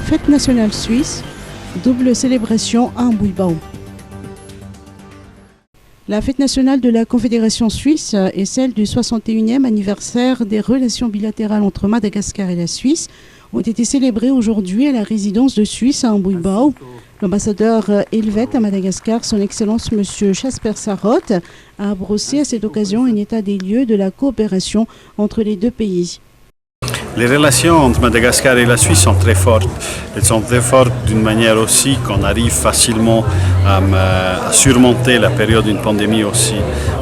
Fête nationale suisse, double célébration à Mbouibao. La fête nationale de la Confédération suisse est celle du 61e anniversaire des relations bilatérales entre Madagascar et la Suisse ont été célébrées aujourd'hui à la résidence de Suisse à Mbouibao. L'ambassadeur helvète à Madagascar, son Excellence M. Jasper Sarot, a brossé à cette occasion un état des lieux de la coopération entre les deux pays. Les relations entre Madagascar et la Suisse sont très fortes. Elles sont très fortes d'une manière aussi qu'on arrive facilement à surmonter la période d'une pandémie aussi.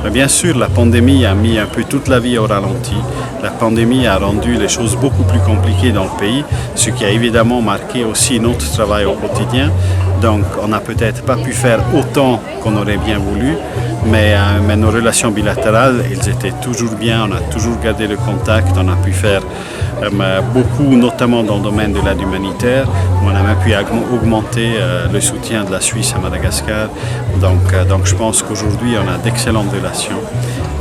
Mais bien sûr, la pandémie a mis un peu toute la vie au ralenti. La pandémie a rendu les choses beaucoup plus compliquées dans le pays, ce qui a évidemment marqué aussi notre travail au quotidien. Donc on n'a peut-être pas pu faire autant qu'on aurait bien voulu, mais nos relations bilatérales, elles étaient toujours bien, on a toujours gardé le contact, on a pu faire beaucoup, notamment dans le domaine de l'aide humanitaire, où on a même pu augmenter le soutien de la Suisse à Madagascar. Donc je pense qu'aujourd'hui on a d'excellentes relations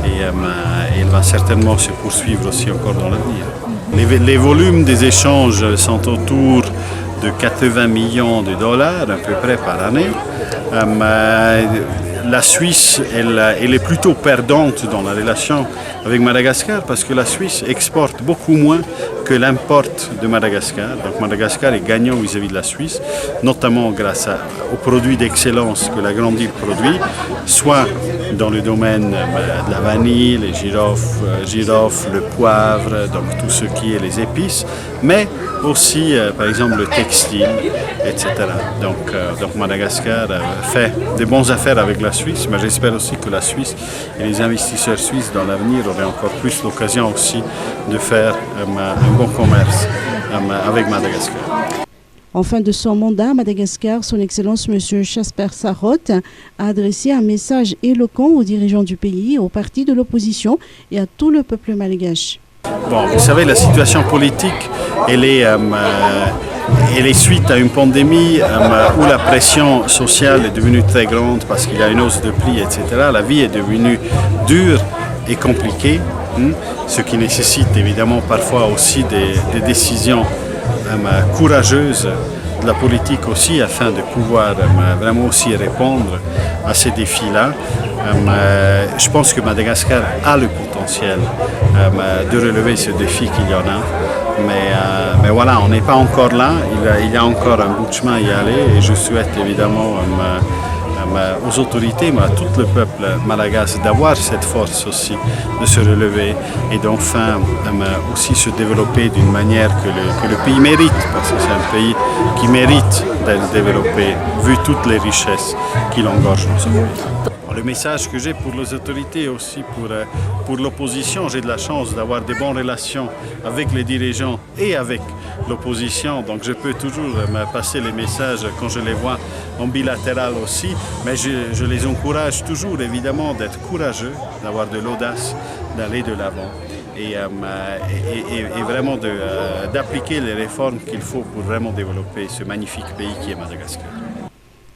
et il va certainement se poursuivre aussi encore dans l'avenir. Les volumes des échanges sont autour de 80 millions de dollars à peu près par année. La Suisse, elle est plutôt perdante dans la relation avec Madagascar parce que la Suisse exporte beaucoup moins que l'importe de Madagascar. Donc Madagascar est gagnant vis-à-vis de la Suisse, notamment grâce aux produits d'excellence que la grande île produit, soit dans le domaine de la vanille, les girofles, le poivre, donc tout ce qui est les épices, mais aussi par exemple le textile, etc. Donc Madagascar fait de bonnes affaires avec la Suisse, mais j'espère aussi que la Suisse et les investisseurs suisses dans l'avenir auraient encore plus l'occasion aussi de faire un bon commerce avec Madagascar. En fin de son mandat à Madagascar, son Excellence M. Jasper Sarot a adressé un message éloquent aux dirigeants du pays, aux partis de l'opposition et à tout le peuple malgache. Bon, vous savez, la situation politique, elle est suite à une pandémie où la pression sociale est devenue très grande parce qu'il y a une hausse de prix, etc. La vie est devenue dure et compliquée, ce qui nécessite évidemment parfois aussi des décisions courageuses de la politique aussi afin de pouvoir vraiment aussi répondre à ces défis-là. Je pense que Madagascar a le potentiel de relever ce défi qu'il y en a. Mais voilà, on n'est pas encore là, il y a encore un bout de chemin à y aller et je souhaite évidemment aux autorités, mais à tout le peuple malagasy d'avoir cette force aussi, de se relever et d'enfin aussi se développer d'une manière que le pays mérite, parce que c'est un pays qui mérite d'être développé, vu toutes les richesses qu'il engorge dans ce pays. Le message que j'ai pour les autorités et aussi pour l'opposition, j'ai de la chance d'avoir des bonnes relations avec les dirigeants et avec l'opposition, donc je peux toujours passer les messages quand je les vois en bilatéral aussi, mais je les encourage toujours évidemment d'être courageux, d'avoir de l'audace, d'aller de l'avant et vraiment d'appliquer les réformes qu'il faut pour vraiment développer ce magnifique pays qui est Madagascar.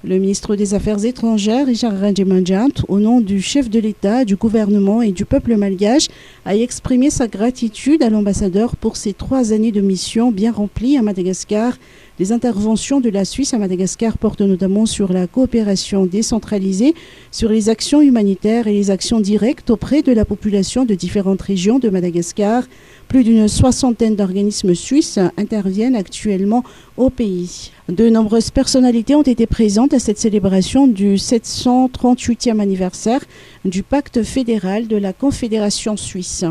Le ministre des Affaires étrangères, Richard Radjimanjant, au nom du chef de l'État, du gouvernement et du peuple malgache, a exprimé sa gratitude à l'ambassadeur pour ses 3 années de mission bien remplies à Madagascar. Les interventions de la Suisse à Madagascar portent notamment sur la coopération décentralisée, sur les actions humanitaires et les actions directes auprès de la population de différentes régions de Madagascar. Plus d'une 60aine d'organismes suisses interviennent actuellement au pays. De nombreuses personnalités ont été présentes à cette célébration du 738e anniversaire du pacte fédéral de la Confédération suisse.